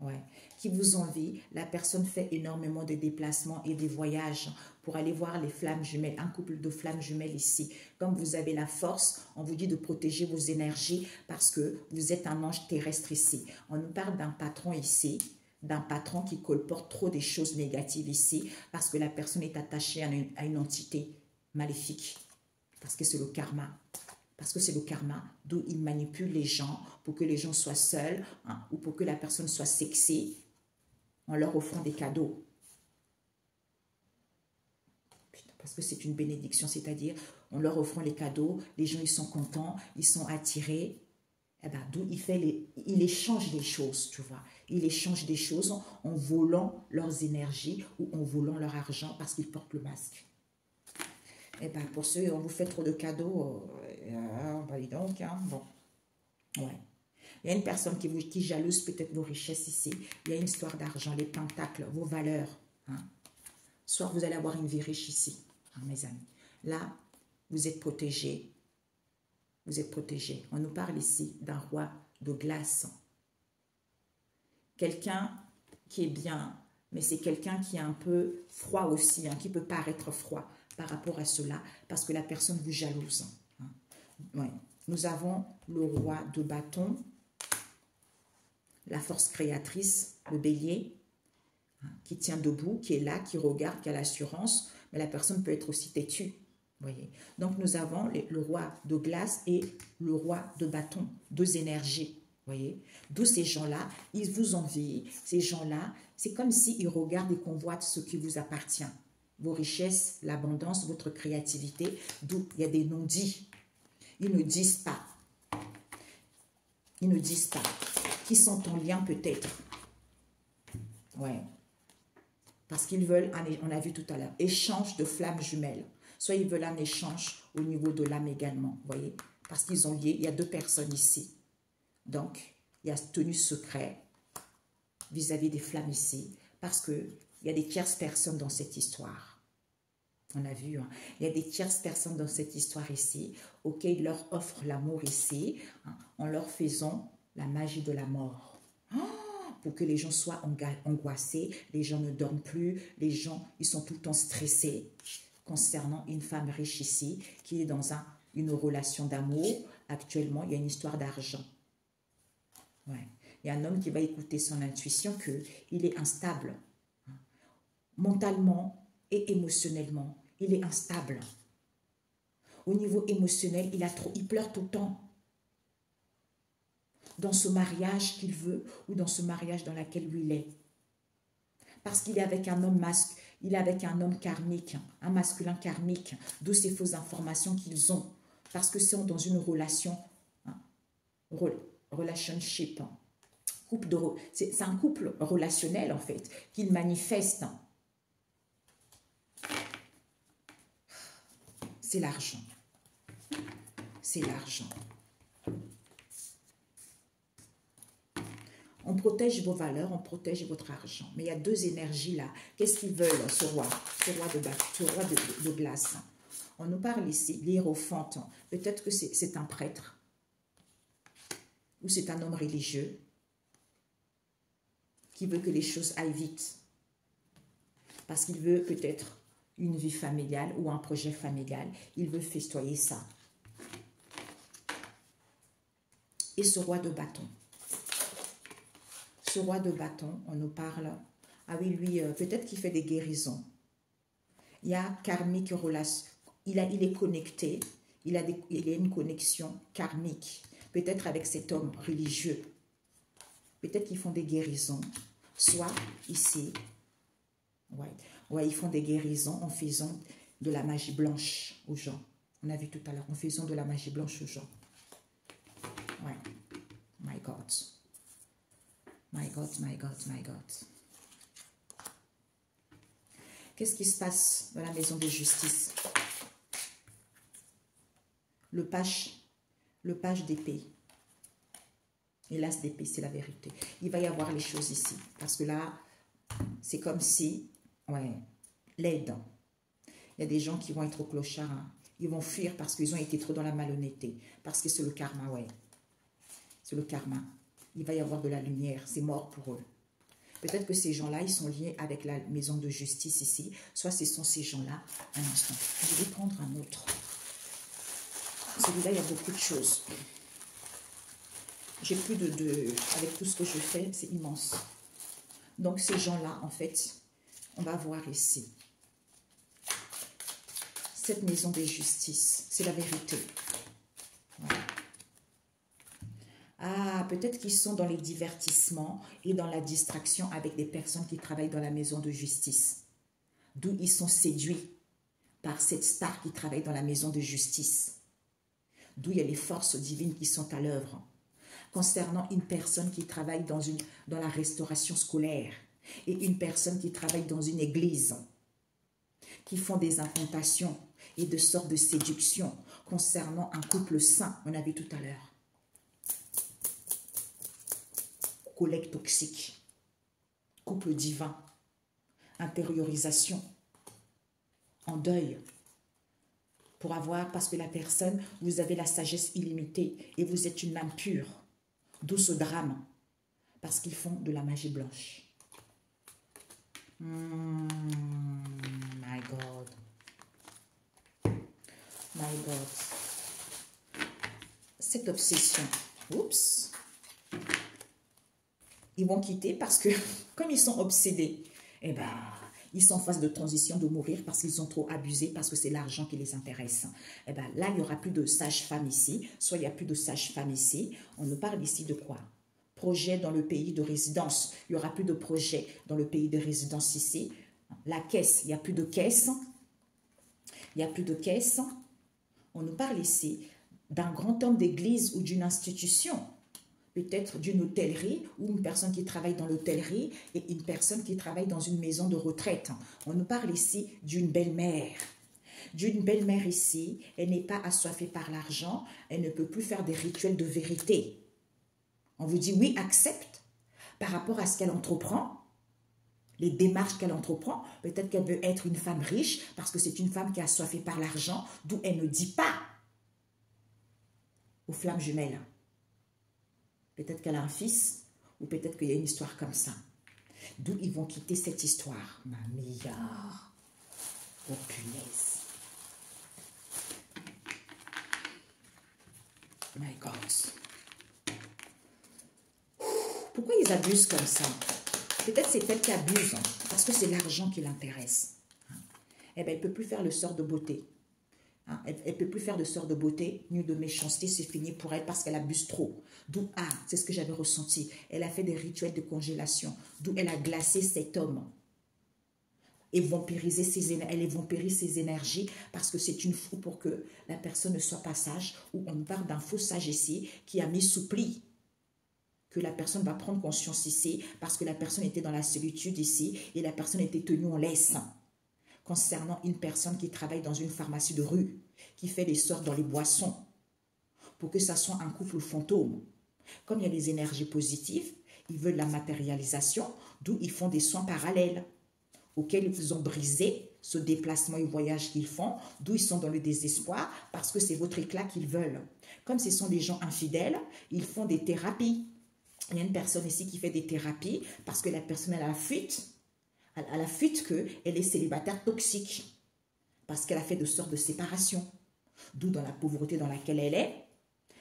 [SPEAKER 1] Ouais. Qui vous envie. La personne fait énormément de déplacements et de voyages pour aller voir les flammes jumelles. Un couple de flammes jumelles ici. Comme vous avez la force, on vous dit de protéger vos énergies parce que vous êtes un ange terrestre ici. On nous parle d'un patron ici. D'un patron qui colporte trop des choses négatives ici parce que la personne est attachée à une entité maléfique. Parce que c'est le karma. Parce que c'est le karma, d'où il manipule les gens pour que les gens soient seuls ou pour que la personne soit sexée en leur offrant des cadeaux. Parce que c'est une bénédiction, c'est-à-dire en leur offrant les cadeaux, les gens ils sont contents, ils sont attirés. Eh ben, d'où il échange des choses, tu vois. Il échange des choses en volant leurs énergies ou en volant leur argent parce qu'ils portent le masque. Eh ben, pour ceux, on vous fait trop de cadeaux, bah dis donc, hein, bon. Ouais. Il y a une personne qui jalouse peut-être vos richesses ici. Il y a une histoire d'argent, les pentacles, vos valeurs. Hein. Soit vous allez avoir une vie riche ici, hein, mes amis. Là, vous êtes protégés. Vous êtes protégés. On nous parle ici d'un roi de glace. Quelqu'un qui est bien, mais c'est quelqu'un qui est un peu froid aussi, hein, qui peut paraître froid par rapport à cela, parce que la personne vous jalouse. Hein. Ouais. Nous avons le roi de bâton, la force créatrice, le bélier, hein, qui tient debout, qui est là, qui regarde, qui a l'assurance, mais la personne peut être aussi têtue. Voyez. Donc nous avons le roi de glace et le roi de bâton, 2 énergies. Voyez. D'où ces gens-là, ils vous envient. Ces gens-là, c'est comme s'ils regardent et convoitent ce qui vous appartient. Vos richesses, l'abondance, votre créativité, d'où il y a des non-dits. Ils ne disent pas. Ils ne disent pas. Qui sont en lien peut-être. Ouais. Parce qu'ils veulent, on a vu tout à l'heure, échange de flammes jumelles. Soit ils veulent un échange au niveau de l'âme également, vous voyez. Parce qu'ils ont lié, il y a deux personnes ici. Donc, il y a tenue secret vis-à-vis des flammes ici. Parce qu'il y a des tierces personnes dans cette histoire. On a vu, hein, il y a des tierces personnes dans cette histoire ici, auxquelles ils leur offrent l'amour ici, hein, en leur faisant la magie de la mort. Pour que les gens soient angoissés, les gens ne dorment plus, les gens, ils sont tout le temps stressés concernant une femme riche ici qui est dans une relation d'amour. Actuellement, il y a une histoire d'argent. Ouais. Il y a un homme qui va écouter son intuition qu'il est instable. Mentalement et émotionnellement, il est instable. Au niveau émotionnel, il pleure tout le temps. Dans ce mariage qu'il veut ou dans ce mariage dans lequel il est. Parce qu'il est avec un homme il est avec un homme karmique, un masculin karmique, d'où ces fausses informations qu'ils ont. Parce que c'est dans une relation, hein, relationship, hein, c'est un couple relationnel en fait, qu'il manifeste. C'est l'argent. C'est l'argent. On protège vos valeurs, on protège votre argent. Mais il y a deux énergies là. Qu'est-ce qu'ils veulent, ce roi de glace? On nous parle ici, l'hiérophante. Peut-être que c'est un prêtre. Ou c'est un homme religieux qui veut que les choses aillent vite. Parce qu'il veut peut-être une vie familiale ou un projet familial. Il veut festoyer ça. Et ce roi de bâton. Ce roi de bâton, on nous parle, ah oui, lui, peut-être qu'il fait des guérisons. Il y a karmique relation, il est connecté, il a une connexion karmique, peut-être avec cet homme religieux. Peut-être qu'ils font des guérisons, soit ici, ouais, ils font des guérisons en faisant de la magie blanche aux gens. On a vu tout à l'heure, en faisant de la magie blanche aux gens. Ouais, my God. My God, my God, my God. Qu'est-ce qui se passe dans la maison de justice? Le page d'épée. Et l'as d'épée, c'est la vérité. Il va y avoir les choses ici. Parce que là, c'est comme si, ouais, l'aide. Il y a des gens qui vont être au clochard. Hein. Ils vont fuir parce qu'ils ont été trop dans la malhonnêteté. Parce que c'est le karma, ouais. C'est le karma. Il va y avoir de la lumière, c'est mort pour eux. Peut-être que ces gens-là, ils sont liés avec la maison de justice ici. Soit ce sont ces gens-là. Un instant, je vais prendre un autre. Celui-là, il y a beaucoup de choses. J'ai plus avec tout ce que je fais, c'est immense. Donc ces gens-là, en fait, on va voir ici. Cette maison de justice, c'est la vérité. Voilà. Ah, peut-être qu'ils sont dans les divertissements et dans la distraction avec des personnes qui travaillent dans la maison de justice. D'où ils sont séduits par cette star qui travaille dans la maison de justice. D'où il y a les forces divines qui sont à l'œuvre. Concernant une personne qui travaille dans la restauration scolaire et une personne qui travaille dans une église, qui font des incantations et de sortes de séduction concernant un couple saint, on a vu tout à l'heure. Collègue toxique, couple divin, intériorisation, en deuil, pour avoir, parce que la personne, vous avez la sagesse illimitée et vous êtes une âme pure, d'où ce drame, parce qu'ils font de la magie blanche. My God. My God. Cette obsession, oups, ils vont quitter parce que, comme ils sont obsédés, eh ben, ils sont en phase de transition de mourir parce qu'ils ont trop abusé, parce que c'est l'argent qui les intéresse. Eh ben, là, il n'y aura plus de sage-femme ici, soit il n'y a plus de sage-femme ici. On nous parle ici de quoi? Projet dans le pays de résidence. Il n'y aura plus de projet dans le pays de résidence ici. La caisse, il n'y a plus de caisse. Il n'y a plus de caisse. On nous parle ici d'un grand homme d'église ou d'une institution. peut-être d'une hôtellerie ou une personne qui travaille dans l'hôtellerie et une personne qui travaille dans une maison de retraite. On nous parle ici d'une belle-mère. D'une belle-mère ici, elle n'est pas assoiffée par l'argent, elle ne peut plus faire des rituels de vérité. On vous dit oui, accepte par rapport à ce qu'elle entreprend, les démarches qu'elle entreprend. Peut-être qu'elle veut être une femme riche parce que c'est une femme qui est assoiffée par l'argent, d'où elle ne dit pas aux flammes jumelles. Peut-être qu'elle a un fils ou peut-être qu'il y a une histoire comme ça. D'où ils vont quitter cette histoire. Ma meilleure. Oh punaise. My God. Pourquoi ils abusent comme ça? Peut-être c'est elle qui abuse, hein, parce que c'est l'argent qui l'intéresse. Hein. Eh bien, elle ne peut plus faire le sort de beauté. Hein. Elle ne peut plus faire de sort de beauté, ni de méchanceté, c'est fini pour elle parce qu'elle abuse trop. D'où, c'est ce que j'avais ressenti. Elle a fait des rituels de congélation, d'où elle a glacé cet homme. Et vampiriser elle vampirise ses énergies parce que c'est une fou pour que la personne ne soit pas sage, ou on parle d'un faux sage ici qui a mis sous pli. Que la personne va prendre conscience ici parce que la personne était dans la solitude ici et la personne était tenue en laisse. Concernant une personne qui travaille dans une pharmacie de rue, qui fait des sorts dans les boissons, pour que ça soit un couple fantôme. Comme il y a des énergies positives, ils veulent la matérialisation, d'où ils font des soins parallèles, auxquels ils ont brisé ce déplacement et voyage qu'ils font, d'où ils sont dans le désespoir, parce que c'est votre éclat qu'ils veulent. Comme ce sont des gens infidèles, ils font des thérapies. Il y a une personne ici qui fait des thérapies parce que la personne elle a la fuite. Elle a la fuite qu'elle est célibataire toxique. Parce qu'elle a fait de sortes de séparation. D'où dans la pauvreté dans laquelle elle est.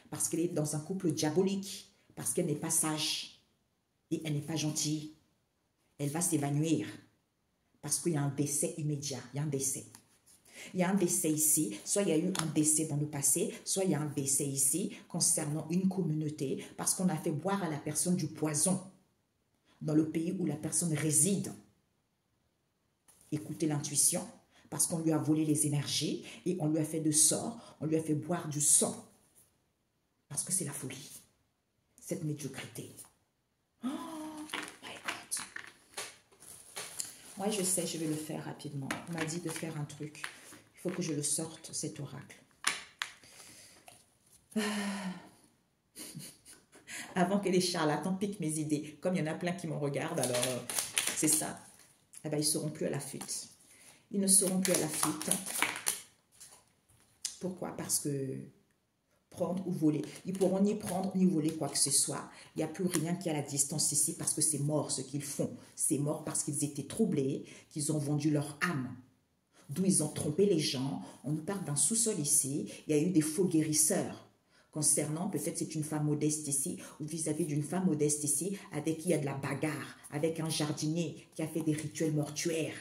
[SPEAKER 1] Parce qu'elle est dans un couple diabolique. Parce qu'elle n'est pas sage. Et elle n'est pas gentille. Elle va s'évanouir. Parce qu'il y a un décès immédiat. Il y a un décès. Il y a un décès ici, soit il y a eu un décès dans le passé, soit il y a un décès ici concernant une communauté parce qu'on a fait boire à la personne du poison dans le pays où la personne réside. Écoutez l'intuition parce qu'on lui a volé les énergies et on lui a fait de sorts, on lui a fait boire du sang parce que c'est la folie, cette médiocrité. Oh my God. Moi je sais, je vais le faire rapidement. On m'a dit de faire un truc. Il faut que je le sorte, cet oracle. Avant que les charlatans piquent mes idées. Comme il y en a plein qui me regardent, alors c'est ça. Eh ben, ils ne seront plus à la fuite. Ils ne seront plus à la fuite. Pourquoi? Parce que prendre ou voler. Ils pourront ni prendre ni voler quoi que ce soit. Il n'y a plus rien qui est à la distance ici parce que c'est mort ce qu'ils font. C'est mort parce qu'ils étaient troublés, qu'ils ont vendu leur âme. D'où ils ont trompé les gens. On nous parle d'un sous-sol ici. Il y a eu des faux guérisseurs. Concernant, peut-être c'est une femme modeste ici, ou vis-à-vis d'une femme modeste ici, avec qui il y a de la bagarre, avec un jardinier qui a fait des rituels mortuaires.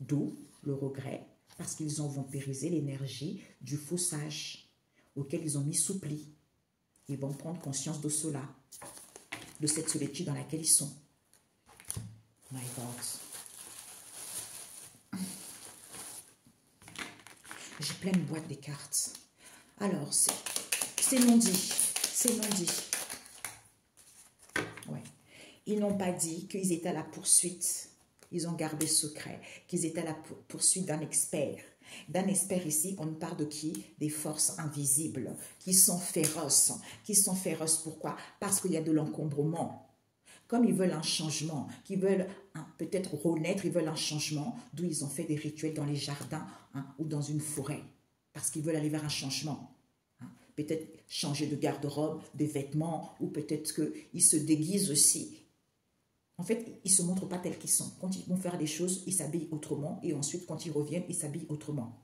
[SPEAKER 1] D'où le regret, parce qu'ils ont vampirisé l'énergie du faux sage, auquel ils ont mis sous pli. Ils vont prendre conscience de cela, de cette solitude dans laquelle ils sont. My God. J'ai plein de boîtes de cartes. Alors, c'est non dit. C'est non dit. Ouais. Ils n'ont pas dit qu'ils étaient à la poursuite. Ils ont gardé secret. Qu'ils étaient à la poursuite d'un expert. D'un expert ici, on parle de qui? Des forces invisibles. Qui sont féroces. Qui sont féroces, pourquoi? Parce qu'il y a de l'encombrement. Comme ils veulent un changement, qu'ils veulent peut-être renaître, ils veulent un changement, d'où ils ont fait des rituels dans les jardins ou dans une forêt. Parce qu'ils veulent aller vers un changement. Peut-être changer de garde-robe, de vêtements, ou peut-être qu'ils se déguisent aussi. En fait, ils ne se montrent pas tels qu'ils sont. Quand ils vont faire des choses, ils s'habillent autrement, et ensuite, quand ils reviennent, ils s'habillent autrement.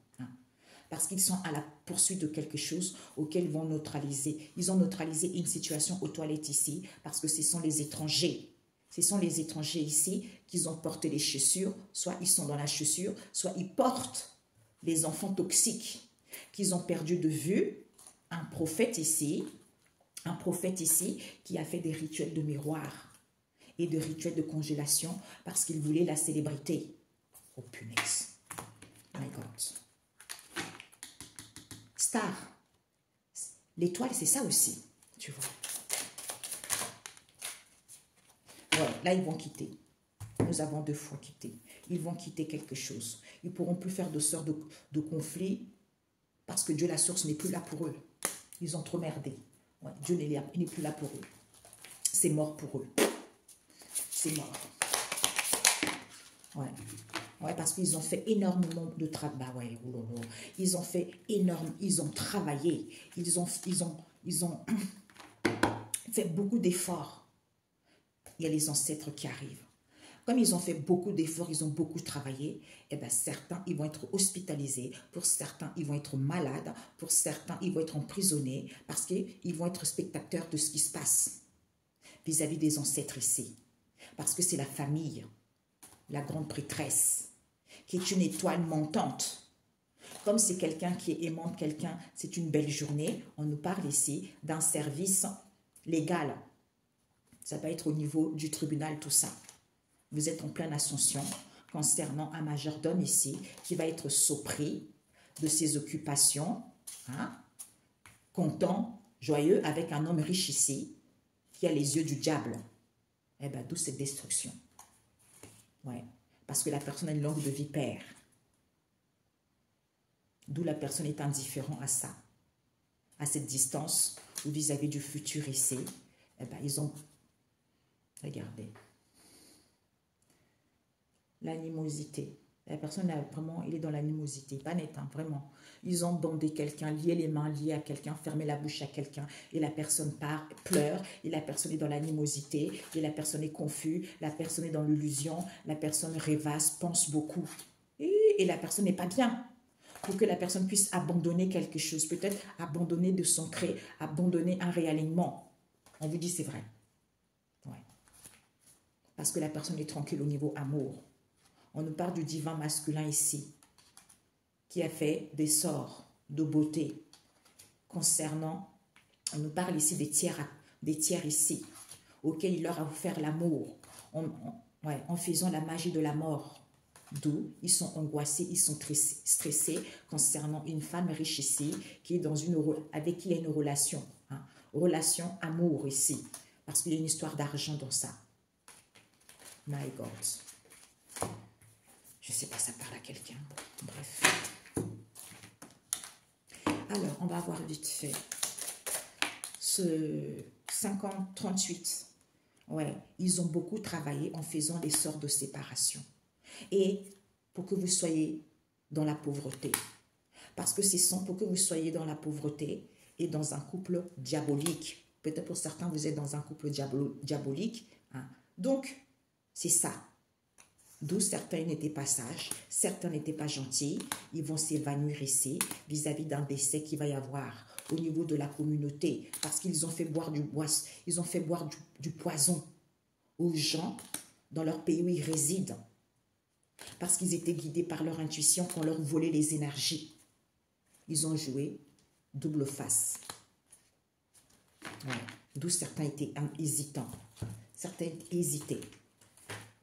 [SPEAKER 1] Parce qu'ils sont à la poursuite de quelque chose auquel ils vont neutraliser. Ils ont neutralisé une situation aux toilettes ici, parce que ce sont les étrangers. Ce sont les étrangers ici qui ont porté les chaussures, soit ils sont dans la chaussure, soit ils portent les enfants toxiques qu'ils ont perdu de vue. Un prophète ici qui a fait des rituels de miroir et de rituels de congélation parce qu'il voulait la célébrité. Oh punaise. My God. Star. L'étoile, c'est ça aussi. Tu vois. Ouais, là, ils vont quitter. Nous avons 2 fois quitté. Ils vont quitter quelque chose. Ils ne pourront plus faire de sorte de conflit parce que Dieu, la source, n'est plus là pour eux. Ils ont trop merdé. Ouais, Dieu n'est plus là pour eux. C'est mort pour eux. C'est mort. Ouais. Ouais, parce qu'ils ont fait énormément de travail. Bah ouais, ils ont fait énorme, ils ont travaillé. Ils ont fait beaucoup d'efforts. Il y a les ancêtres qui arrivent. Comme ils ont fait beaucoup d'efforts, ils ont beaucoup travaillé, et bien certains, ils vont être hospitalisés. Pour certains, ils vont être malades. Pour certains, ils vont être emprisonnés parce qu'ils vont être spectateurs de ce qui se passe vis-à-vis des ancêtres ici. Parce que c'est la famille, la grande prêtresse, qui est une étoile montante. Comme c'est quelqu'un qui aimante quelqu'un, c'est une belle journée. On nous parle ici d'un service légal. Ça va être au niveau du tribunal, tout ça. Vous êtes en pleine ascension concernant un majordome ici qui va être surpris de ses occupations, hein, content, joyeux, avec un homme riche ici qui a les yeux du diable. Eh bien, d'où cette destruction. Ouais, parce que la personne a une langue de vipère. D'où la personne est indifférente à ça, à cette distance ou vis-à-vis du futur ici. Eh bien, ils ont... Regardez. L'animosité. La personne, a vraiment, il est dans l'animosité. Pas net, hein, vraiment. Ils ont bandé quelqu'un, lié les mains, lié à quelqu'un, fermé la bouche à quelqu'un. Et la personne part, pleure. Et la personne est dans l'animosité. Et la personne est confuse. La personne est dans l'illusion. La personne rêvasse, pense beaucoup. Et la personne n'est pas bien. Pour que la personne puisse abandonner quelque chose. Peut-être abandonner de son cré, abandonner un réalignement. On vous dit c'est vrai. Ouais. Parce que la personne est tranquille au niveau amour. On nous parle du divin masculin ici, qui a fait des sorts de beauté concernant, on nous parle ici des tiers ici, auxquels il leur a offert l'amour, en faisant la magie de la mort. D'où ils sont angoissés, ils sont stressés concernant une femme riche ici, qui est avec qui il y a une relation, hein, relation amour ici, parce qu'il y a une histoire d'argent dans ça. My God. Je ne sais pas, ça parle à quelqu'un. Bref. Alors, on va voir vite fait. Ce 50-38. Ouais, ils ont beaucoup travaillé en faisant des sorts de séparation. Et pour que vous soyez dans la pauvreté. Parce que ce sont pour que vous soyez dans la pauvreté et dans un couple diabolique. Peut-être pour certains, vous êtes dans un couple diabolique. Hein. Donc, c'est ça. D'où certains n'étaient pas sages, certains n'étaient pas gentils. Ils vont s'évanouir ici vis-à-vis d'un décès qu'il va y avoir au niveau de la communauté. Parce qu'ils ont fait boire du poison aux gens dans leur pays où ils résident. Parce qu'ils étaient guidés par leur intuition qu'on leur volait les énergies. Ils ont joué double face. Ouais. D'où certains étaient hésitants. Certains hésitaient.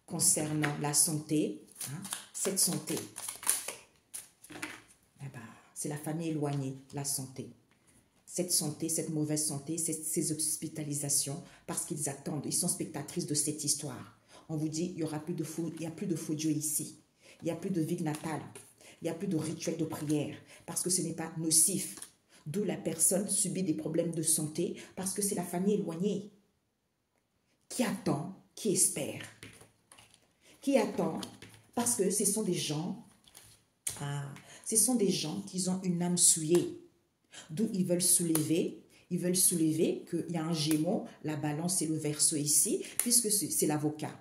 [SPEAKER 1] Concernant la santé, hein, cette santé, eh ben, c'est la famille éloignée, la santé. Cette santé, cette mauvaise santé, ces hospitalisations, parce qu'ils attendent, ils sont spectatrices de cette histoire. On vous dit, il n'y a plus de faux dieux ici. Il n'y a plus de vie natale. Il n'y a plus de rituel de prière, parce que ce n'est pas nocif. D'où la personne subit des problèmes de santé, parce que c'est la famille éloignée qui attend, qui espère. Qui attend, parce que ce sont des gens, qui ont une âme souillée, d'où ils veulent soulever qu'il y a un gémeau, la balance et le verseau ici, puisque c'est l'avocat.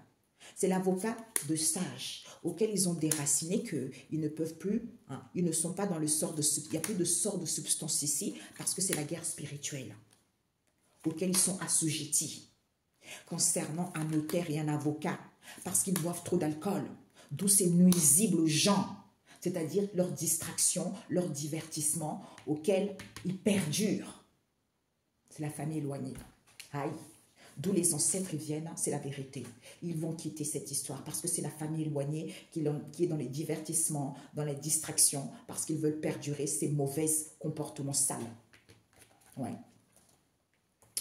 [SPEAKER 1] C'est l'avocat de sage, auquel ils ont déraciné qu'ils ne peuvent plus, hein, ils ne sont pas dans le sort il n'y a plus de sort de substance ici, parce que c'est la guerre spirituelle, auquel ils sont assujettis. Concernant un notaire et un avocat, parce qu'ils boivent trop d'alcool, d'où c'est nuisible aux gens, c'est-à-dire leur distraction, leur divertissement auquel ils perdurent. C'est la famille éloignée. Aïe. D'où les ancêtres viennent, c'est la vérité. Ils vont quitter cette histoire parce que c'est la famille éloignée qui est dans les divertissements, dans les distractions, parce qu'ils veulent perdurer ces mauvais comportements sales. Ouais.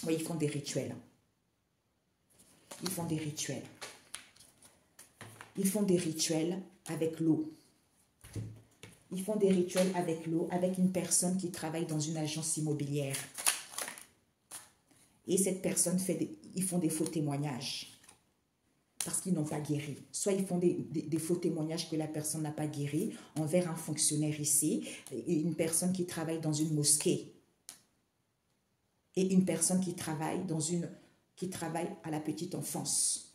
[SPEAKER 1] Oui, ils font des rituels. Ils font des rituels. Ils font des rituels avec l'eau. Ils font des rituels avec l'eau, avec une personne qui travaille dans une agence immobilière. Et cette personne ils font des faux témoignages. Parce qu'ils n'ont pas guéri. Soit ils font des faux témoignages que la personne n'a pas guéri envers un fonctionnaire ici, et une personne qui travaille dans une mosquée. Et une personne qui travaille à la petite enfance.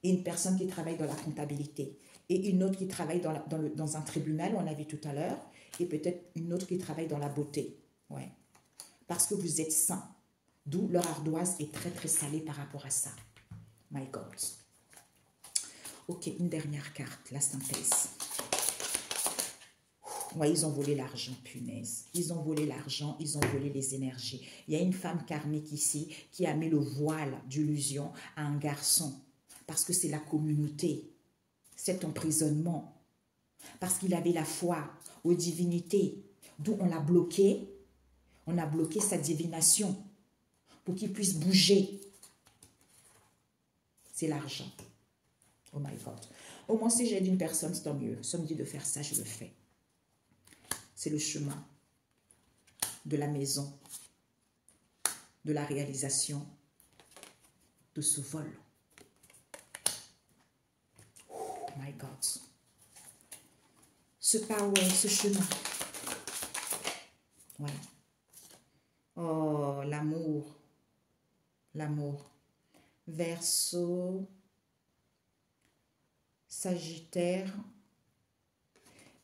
[SPEAKER 1] Et une personne qui travaille dans la comptabilité. Et une autre qui travaille dans un tribunal, on l'a vu tout à l'heure. Et peut-être une autre qui travaille dans la beauté. Ouais. Parce que vous êtes saints. D'où leur ardoise est très très salée par rapport à ça. My God. Ok, une dernière carte, la synthèse. Ouais, ils ont volé l'argent, punaise. Ils ont volé l'argent, ils ont volé les énergies. Il y a une femme karmique ici qui a mis le voile d'illusion à un garçon. Parce que c'est la communauté. Cet emprisonnement. Parce qu'il avait la foi aux divinités. D'où on l'a bloqué. On a bloqué sa divination. Pour qu'il puisse bouger. C'est l'argent. Oh my God. Au moins, si j'aide une personne, c'est tant mieux. Si on me dit de faire ça, je le fais. C'est le chemin de la maison, de la réalisation de ce vol. Oh my God. Ce power, ce chemin. Ouais. Oh, l'amour. L'amour. Verseau, Sagittaire.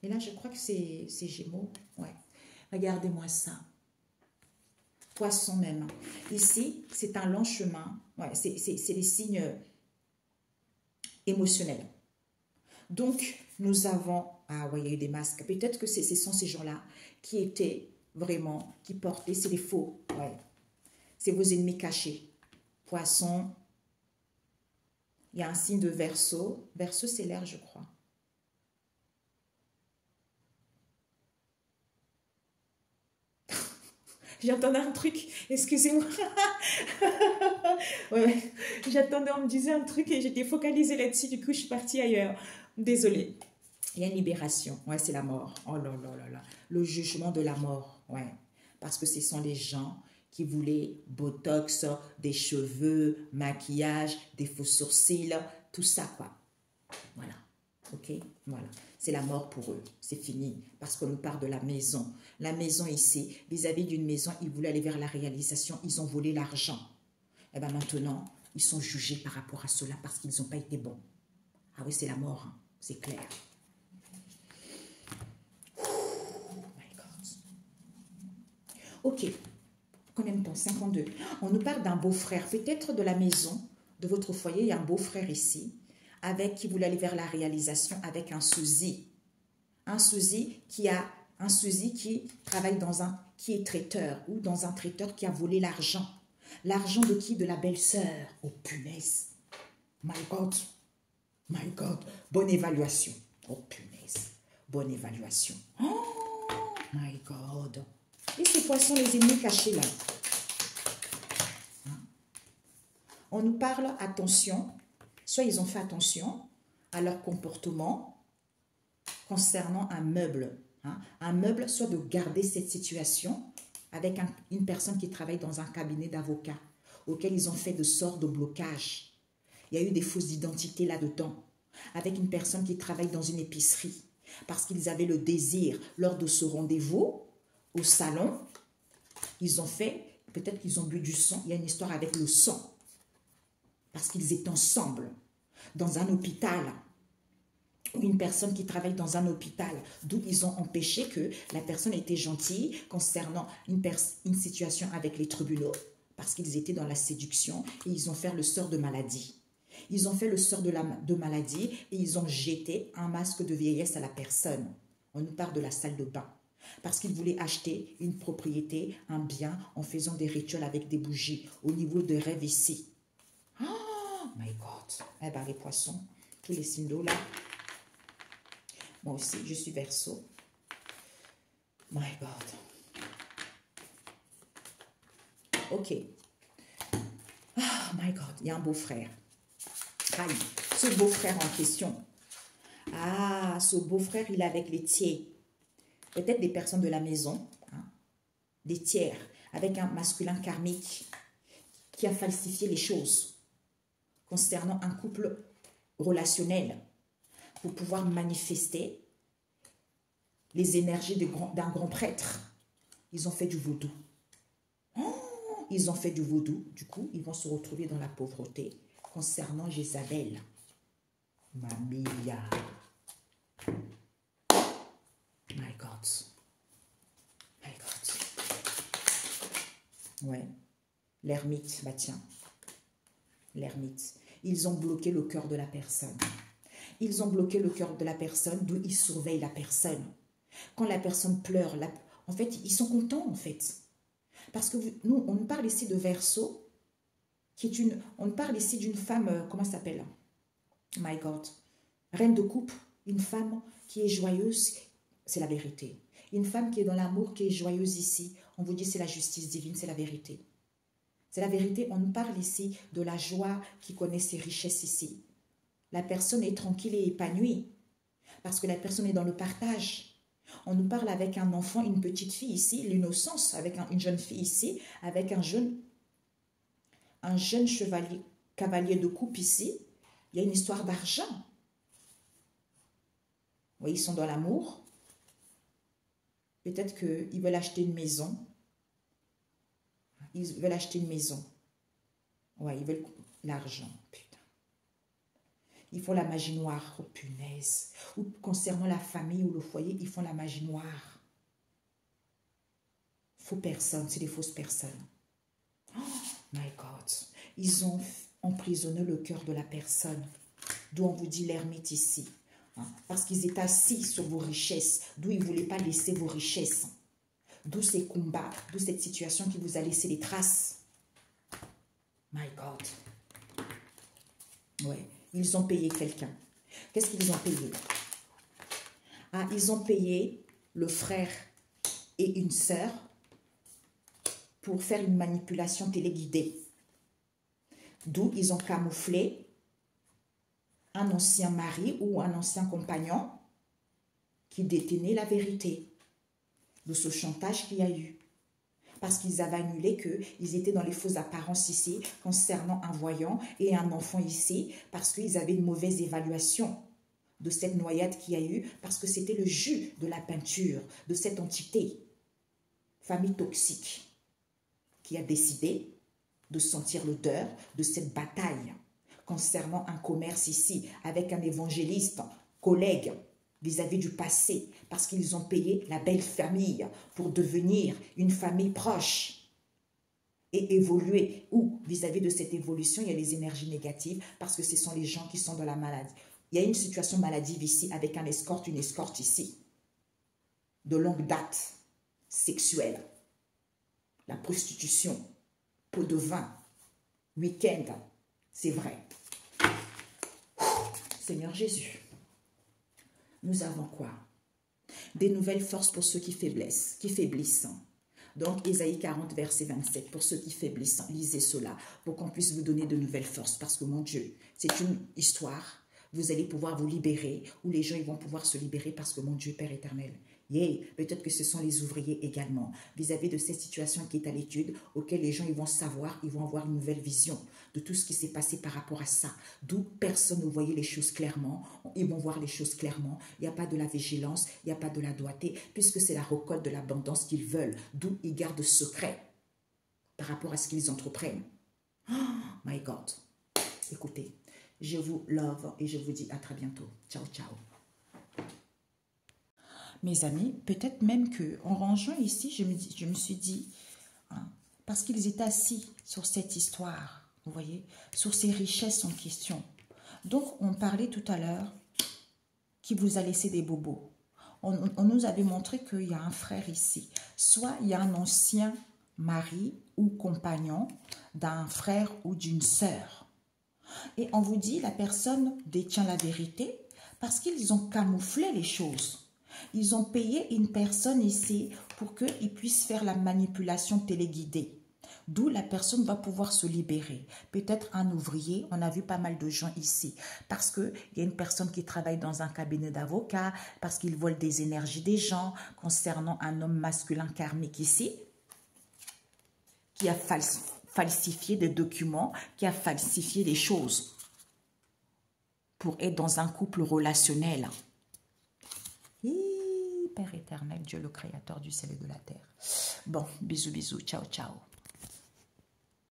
[SPEAKER 1] Et là, je crois que c'est Gémeaux. Ouais. Regardez-moi ça. Poisson même. Ici, c'est un long chemin. Ouais, c'est les signes émotionnels. Donc, nous avons... Ah ouais, il y a eu des masques. Peut-être que ce sont ces gens-là qui étaient vraiment, qui portaient, c'est les faux. Ouais. C'est vos ennemis cachés. Poisson. Il y a un signe de Verseau. Verseau, c'est l'air, je crois. J'entendais un truc. Excusez-moi. Ouais. J'attendais, on me disait un truc et j'étais focalisée là-dessus. Du coup, je suis partie ailleurs. Désolée. Il y a une libération. Ouais, c'est la mort. Oh là là là là. Le jugement de la mort. Ouais. Parce que ce sont les gens qui voulaient botox, des cheveux, maquillage, des faux sourcils, tout ça, quoi. Voilà. Ok? Voilà. C'est la mort pour eux. C'est fini. Parce qu'on nous parle de la maison. La maison ici, vis-à-vis d'une maison, ils voulaient aller vers la réalisation. Ils ont volé l'argent. Et bien maintenant, ils sont jugés par rapport à cela parce qu'ils n'ont pas été bons. Ah oui, c'est la mort. Hein. C'est clair. Oh my God. Ok. Combien de temps? 52. On nous parle d'un beau-frère. Peut-être de la maison, de votre foyer, il y a un beau-frère ici, avec qui voulait aller vers la réalisation, avec un souci. Un souci qui travaille qui est traiteur, ou dans un traiteur qui a volé l'argent. L'argent de qui? De la belle-sœur. Oh punaise. My God. My God. Bonne évaluation. Oh punaise. Bonne évaluation. Oh my God. Et ces poissons, les ennemis cachés là. On nous parle, attention, soit ils ont fait attention à leur comportement concernant un meuble. Hein. Un meuble, soit de garder cette situation avec une personne qui travaille dans un cabinet d'avocats auquel ils ont fait de sortes de blocages. Il y a eu des fausses identités là-dedans. Avec une personne qui travaille dans une épicerie parce qu'ils avaient le désir lors de ce rendez-vous au salon, ils ont fait, peut-être qu'ils ont bu du sang, il y a une histoire avec le sang, parce qu'ils étaient ensemble, dans un hôpital, ou une personne qui travaille dans un hôpital, d'où ils ont empêché que la personne était gentille concernant une situation avec les tribunaux, parce qu'ils étaient dans la séduction, et ils ont fait le sort de maladie. Ils ont fait le sort de maladie, et ils ont jeté un masque de vieillesse à la personne. On nous parle de la salle de bain. Parce qu'ils voulaient acheter une propriété, un bien, en faisant des rituels avec des bougies, au niveau des rêves ici. Oh my God. Eh bien, les poissons, tous les signes d'eau là. Moi aussi, je suis Verseau. My God. Ok. Oh my God, il y a un beau-frère. Aïe, ce beau-frère en question. Ah, ce beau-frère, il est avec les tiers. Peut-être des personnes de la maison, hein, des tiers, avec un masculin karmique qui a falsifié les choses concernant un couple relationnel pour pouvoir manifester les énergies d'un grand prêtre. Ils ont fait du vaudou. Oh, ils ont fait du vaudou. Du coup, ils vont se retrouver dans la pauvreté concernant Jézabel. Mamia. My God. My God. Ouais. L'ermite, bah tiens. L'ermite. Ils ont bloqué le cœur de la personne. Ils ont bloqué le cœur de la personne, d'où ils surveillent la personne. Quand la personne pleure, en fait, ils sont contents, en fait. Parce que nous, on parle ici de Verseau, qui est une... On parle ici d'une femme, comment ça s'appelle? My God. Reine de coupe, une femme qui est joyeuse, c'est la vérité. Une femme qui est dans l'amour, qui est joyeuse ici, on vous dit c'est la justice divine, c'est la vérité. C'est la vérité, on nous parle ici de la joie qui connaît ses richesses ici. La personne est tranquille et épanouie, parce que la personne est dans le partage. On nous parle avec un enfant, une petite fille ici, l'innocence, avec une jeune fille ici, avec un jeune chevalier, cavalier de coupe ici. Il y a une histoire d'argent. Oui, ils sont dans l'amour. Peut-être qu'ils veulent acheter une maison. Ils veulent acheter une maison. Oui, ils veulent l'argent. Putain. Ils font la magie noire. Oh, punaise. Ou concernant la famille ou le foyer, ils font la magie noire. Faux personnes, c'est des fausses personnes. Oh, my God. Ils ont emprisonné le cœur de la personne. D'où on vous dit l'ermite ici. Parce qu'ils étaient assis sur vos richesses, d'où ils ne voulaient pas laisser vos richesses. D'où ces combats, d'où cette situation qui vous a laissé des traces. My God. Ouais, ils ont payé quelqu'un. Qu'est-ce qu'ils ont payé? Ah, ils ont payé le frère et une sœur pour faire une manipulation téléguidée. D'où ils ont camouflé un ancien mari ou un ancien compagnon qui détenait la vérité de ce chantage qu'il y a eu. Parce qu'ils avaient annulé qu'ils étaient dans les fausses apparences ici concernant un voyant et un enfant ici parce qu'ils avaient une mauvaise évaluation de cette noyade qu'il y a eu parce que c'était le jus de la peinture de cette entité, famille toxique, qui a décidé de sentir l'odeur de cette bataille concernant un commerce ici, avec un évangéliste, collègue, vis-à-vis du passé, parce qu'ils ont payé la belle famille pour devenir une famille proche et évoluer. Ou vis-à-vis de cette évolution, il y a les énergies négatives, parce que ce sont les gens qui sont dans la maladie. Il y a une situation maladive ici, avec un escorte, une escorte ici, de longue date, sexuelle, la prostitution, pot de vin, week-end, c'est vrai. Seigneur Jésus, nous avons quoi? Des nouvelles forces pour ceux qui faiblissent. Donc, Ésaïe 40, verset 27, pour ceux qui faiblissent, lisez cela, pour qu'on puisse vous donner de nouvelles forces. Parce que, mon Dieu, c'est une histoire. Vous allez pouvoir vous libérer, ou les gens ils vont pouvoir se libérer parce que, mon Dieu, Père éternel, peut-être que ce sont les ouvriers également, vis-à-vis de cette situation qui est à l'étude, auquel les gens ils vont savoir, ils vont avoir une nouvelle vision de tout ce qui s'est passé par rapport à ça. D'où personne ne voyait les choses clairement, ils vont voir les choses clairement. Il n'y a pas de la vigilance, il n'y a pas de la doigté, puisque c'est la récolte de l'abondance qu'ils veulent. D'où ils gardent secret par rapport à ce qu'ils entreprennent. Oh my God. Écoutez, je vous love et je vous dis à très bientôt. Ciao, ciao. Mes amis, peut-être même qu'en rangeant ici, je me suis dit, hein, parce qu'ils étaient assis sur cette histoire, vous voyez, sur ces richesses en question. Donc, on parlait tout à l'heure qui vous a laissé des bobos. On nous avait montré qu'il y a un frère ici. Soit il y a un ancien mari ou compagnon d'un frère ou d'une sœur. Et on vous dit, la personne détient la vérité parce qu'ils ont camouflé les choses. Ils ont payé une personne ici pour qu'il puisse faire la manipulation téléguidée. D'où la personne va pouvoir se libérer. Peut-être un ouvrier, on a vu pas mal de gens ici. Parce qu'il y a une personne qui travaille dans un cabinet d'avocat, parce qu'il vole des énergies des gens, concernant un homme masculin karmique ici, qui a falsifié des documents, qui a falsifié des choses pour être dans un couple relationnel. Père éternel, Dieu le créateur du ciel et de la terre. Bon, bisous, bisous, ciao, ciao.